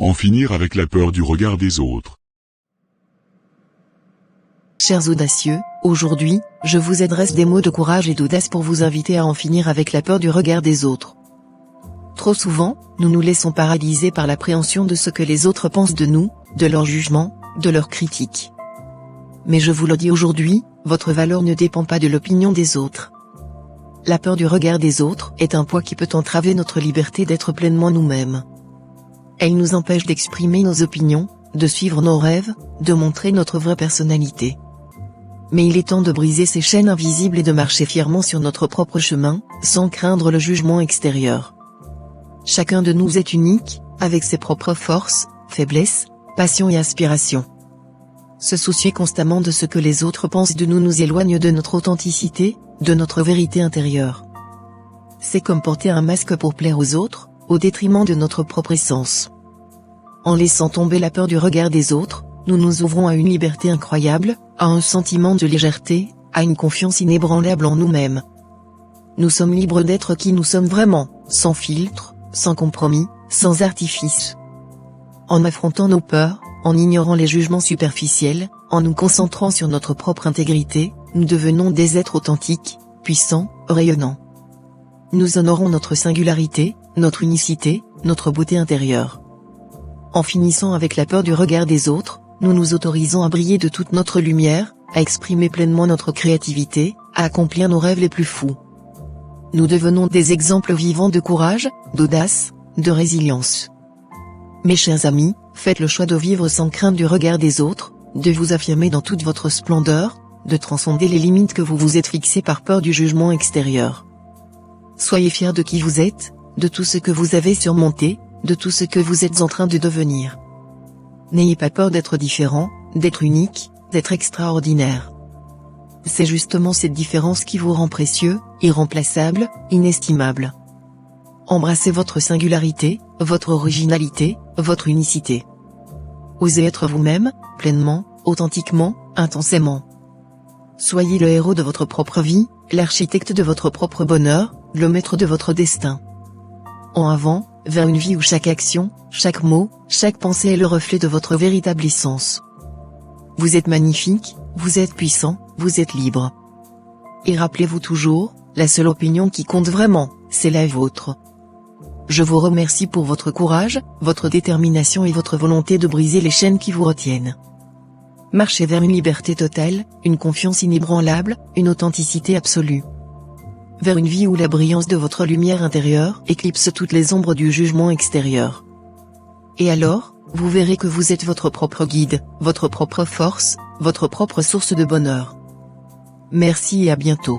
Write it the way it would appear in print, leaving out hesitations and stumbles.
En finir avec la peur du regard des autres. Chers audacieux, aujourd'hui, je vous adresse des mots de courage et d'audace pour vous inviter à en finir avec la peur du regard des autres. Trop souvent, nous nous laissons paralyser par l'appréhension de ce que les autres pensent de nous, de leur jugement, de leurs critiques. Mais je vous le dis aujourd'hui, votre valeur ne dépend pas de l'opinion des autres. La peur du regard des autres est un poids qui peut entraver notre liberté d'être pleinement nous-mêmes. Elle nous empêche d'exprimer nos opinions, de suivre nos rêves, de montrer notre vraie personnalité. Mais il est temps de briser ces chaînes invisibles et de marcher fièrement sur notre propre chemin, sans craindre le jugement extérieur. Chacun de nous est unique, avec ses propres forces, faiblesses, passions et aspirations. Se soucier constamment de ce que les autres pensent de nous nous éloigne de notre authenticité, de notre vérité intérieure. C'est comme porter un masque pour plaire aux autres, au détriment de notre propre essence. En laissant tomber la peur du regard des autres, nous nous ouvrons à une liberté incroyable, à un sentiment de légèreté, à une confiance inébranlable en nous-mêmes. Nous sommes libres d'être qui nous sommes vraiment, sans filtre, sans compromis, sans artifice. En affrontant nos peurs, en ignorant les jugements superficiels, en nous concentrant sur notre propre intégrité, nous devenons des êtres authentiques, puissants, rayonnants. Nous honorons notre singularité, notre unicité, notre beauté intérieure. En finissant avec la peur du regard des autres, nous nous autorisons à briller de toute notre lumière, à exprimer pleinement notre créativité, à accomplir nos rêves les plus fous. Nous devenons des exemples vivants de courage, d'audace, de résilience. Mes chers amis, faites le choix de vivre sans crainte du regard des autres, de vous affirmer dans toute votre splendeur, de transcender les limites que vous vous êtes fixées par peur du jugement extérieur. Soyez fiers de qui vous êtes, de tout ce que vous avez surmonté, de tout ce que vous êtes en train de devenir. N'ayez pas peur d'être différent, d'être unique, d'être extraordinaire. C'est justement cette différence qui vous rend précieux, irremplaçable, inestimable. Embrassez votre singularité, votre originalité, votre unicité. Osez être vous-même, pleinement, authentiquement, intensément. Soyez le héros de votre propre vie, l'architecte de votre propre bonheur, le maître de votre destin. En avant, vers une vie où chaque action, chaque mot, chaque pensée est le reflet de votre véritable essence. Vous êtes magnifique, vous êtes puissant, vous êtes libre. Et rappelez-vous toujours, la seule opinion qui compte vraiment, c'est la vôtre. Je vous remercie pour votre courage, votre détermination et votre volonté de briser les chaînes qui vous retiennent. Marchez vers une liberté totale, une confiance inébranlable, une authenticité absolue. Vers une vie où la brillance de votre lumière intérieure éclipse toutes les ombres du jugement extérieur. Et alors, vous verrez que vous êtes votre propre guide, votre propre force, votre propre source de bonheur. Merci et à bientôt.